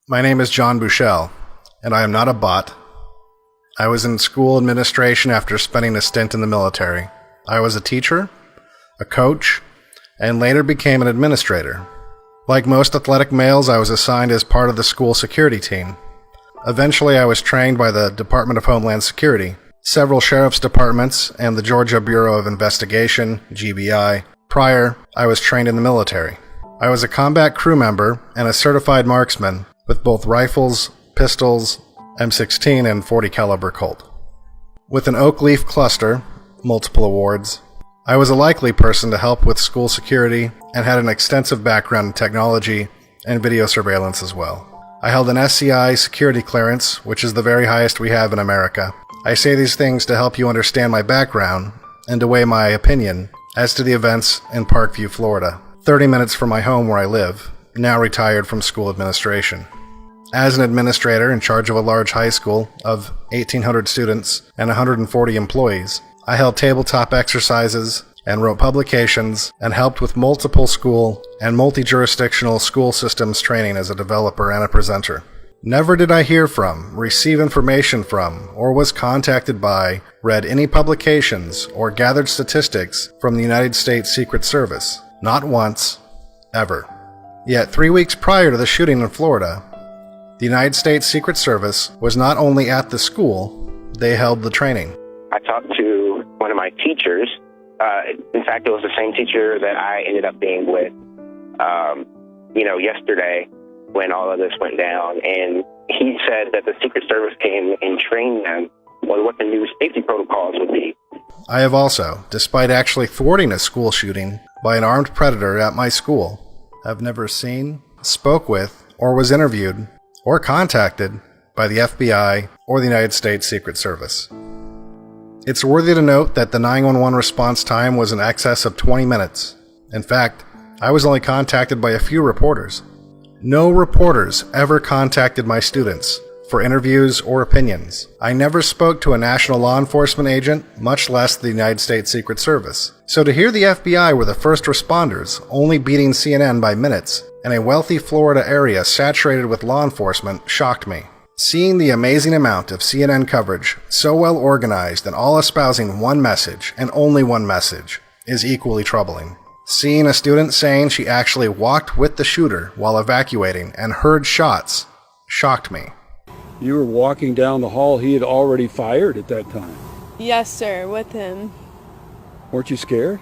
My name is John Bushell, and I am not a bot. I was in school administration after spending a stint in the military. I was a teacher, a coach, and later became an administrator. Like most athletic males, I was assigned as part of the school security team. Eventually, I was trained by the Department of Homeland Security, several sheriff's departments, and the Georgia Bureau of Investigation, GBI. Prior, I was trained in the military. I was a combat crew member and a certified marksman with both rifles, pistols, M16, and .40 caliber Colt. With an oak leaf cluster, multiple awards, I was a likely person to help with school security and had an extensive background in technology and video surveillance as well. I held an SCI security clearance, which is the very highest we have in America. I say these things to help you understand my background and to weigh my opinion as to the events in Parkview, Florida, 30 minutes from my home where I live, now retired from school administration. As an administrator in charge of a large high school of 1,800 students and 140 employees, I held tabletop exercises and wrote publications and helped with multiple school and multi-jurisdictional school systems training as a developer and a presenter. Never did I hear from, receive information from, or was contacted by, read any publications, or gathered statistics from the United States Secret Service. Not once, ever. Yet 3 weeks prior to the shooting in Florida, the United States Secret Service was not only at the school, they held the training. I talked to one of my teachers. In fact, it was the same teacher that I ended up being with, yesterday when all of this went down. And he said that the Secret Service came and trained them on what the new safety protocols would be. I have also, despite actually thwarting a school shooting by an armed predator at my school, have never seen, spoke with, or was interviewed or contacted by the FBI or the United States Secret Service. It's worthy to note that the 911 response time was in excess of 20 minutes. In fact, I was only contacted by a few reporters. No reporters ever contacted my students for interviews or opinions. I never spoke to a national law enforcement agent, much less the United States Secret Service. So to hear the FBI were the first responders, only beating CNN by minutes, in a wealthy Florida area saturated with law enforcement, shocked me. Seeing the amazing amount of CNN coverage, so well organized and all espousing one message, and only one message, is equally troubling. Seeing a student saying she actually walked with the shooter while evacuating and heard shots shocked me. You were walking down the hall, he had already fired at that time. Yes, sir, with him. Weren't you scared?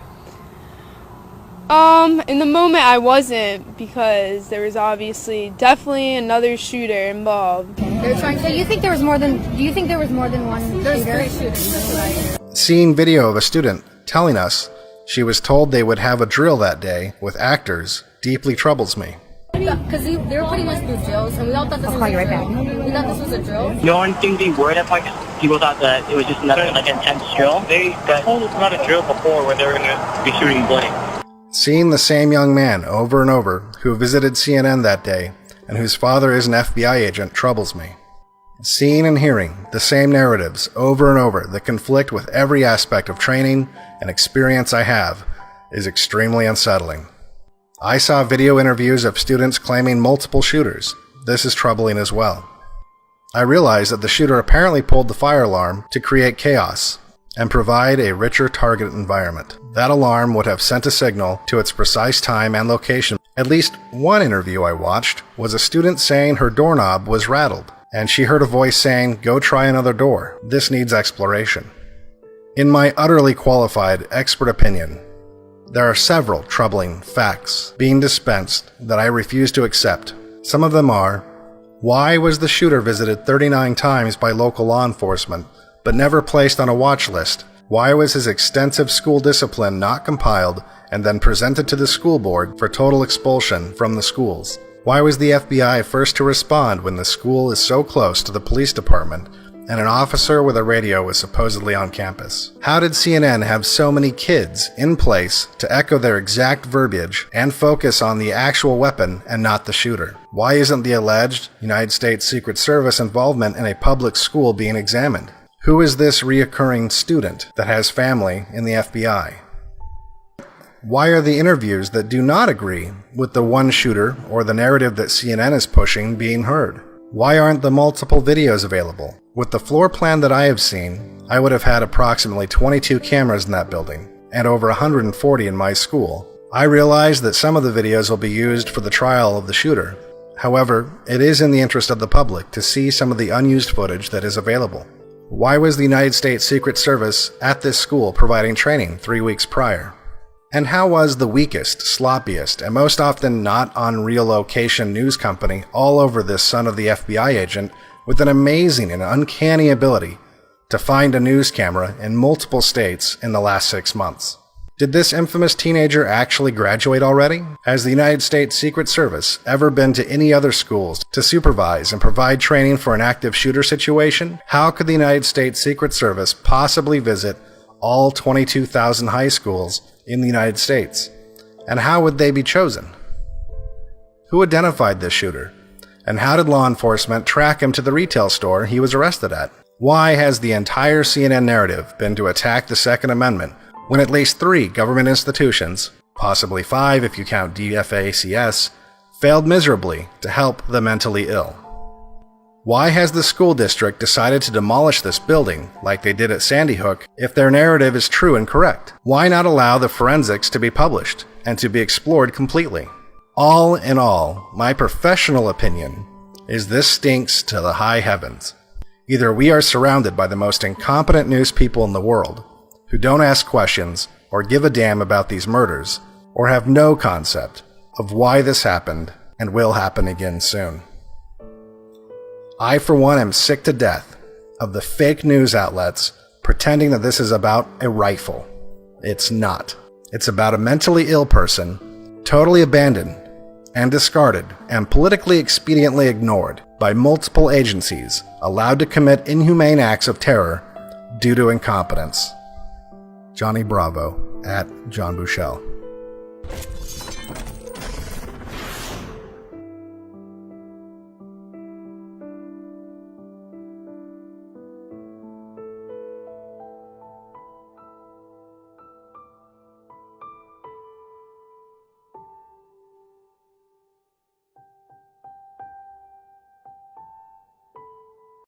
In the moment I wasn't, because there was definitely another shooter involved. So you think there was more than, do you think there was more than one shooter? There's 3 shooters, that's what I heard. Seeing video of a student telling us she was told they would have a drill that day with actors deeply troubles me. Because they were putting us through drills, and we all thought this was a drill. We thought this was a drill. No one think they were at point. People thought that it was just another intense drill. They told us about a drill before where they were going to be shooting blank. Seeing the same young man over and over who visited CNN that day and whose father is an FBI agent troubles me. Seeing and hearing the same narratives over and over that conflict with every aspect of training and experience I have is extremely unsettling. I saw video interviews of students claiming multiple shooters. This is troubling as well. I realized that the shooter apparently pulled the fire alarm to create chaos and provide a richer target environment. That alarm would have sent a signal to its precise time and location. At least one interview I watched was a student saying her doorknob was rattled, and she heard a voice saying, "Go try another door. This needs exploration." In my utterly qualified expert opinion, there are several troubling facts being dispensed that I refuse to accept. Some of them are, why was the shooter visited 39 times by local law enforcement, but never placed on a watch list? Why was his extensive school discipline not compiled and then presented to the school board for total expulsion from the schools? Why was the FBI first to respond when the school is so close to the police department and an officer with a radio was supposedly on campus? How did CNN have so many kids in place to echo their exact verbiage and focus on the actual weapon and not the shooter? Why isn't the alleged United States Secret Service involvement in a public school being examined? Who is this reoccurring student that has family in the FBI? Why are the interviews that do not agree with the one shooter or the narrative that CNN is pushing being heard? Why aren't the multiple videos available? With the floor plan that I have seen, I would have had approximately 22 cameras in that building, and over 140 in my school. I realize that some of the videos will be used for the trial of the shooter. However, it is in the interest of the public to see some of the unused footage that is available. Why was the United States Secret Service at this school providing training 3 weeks prior? And how was the weakest, sloppiest, and most often not on real location news company all over this son of the FBI agent with an amazing and uncanny ability to find a news camera in multiple states in the last 6 months? Did this infamous teenager actually graduate already? Has the United States Secret Service ever been to any other schools to supervise and provide training for an active shooter situation? How could the United States Secret Service possibly visit all 22,000 high schools in the United States? And how would they be chosen? Who identified this shooter? And how did law enforcement track him to the retail store he was arrested at? Why has the entire CNN narrative been to attack the Second Amendment when at least 3 government institutions, possibly 5 if you count DFACS, failed miserably to help the mentally ill? Why has the school district decided to demolish this building like they did at Sandy Hook if their narrative is true and correct? Why not allow the forensics to be published and to be explored completely? All in all, my professional opinion is this stinks to the high heavens. Either we are surrounded by the most incompetent news people in the world, who don't ask questions or give a damn about these murders, or have no concept of why this happened and will happen again soon. I, for one, am sick to death of the fake news outlets pretending that this is about a rifle. It's not. It's about a mentally ill person, totally abandoned and discarded and politically expediently ignored by multiple agencies, allowed to commit inhumane acts of terror due to incompetence. Johnny Bravo, @John Bushell.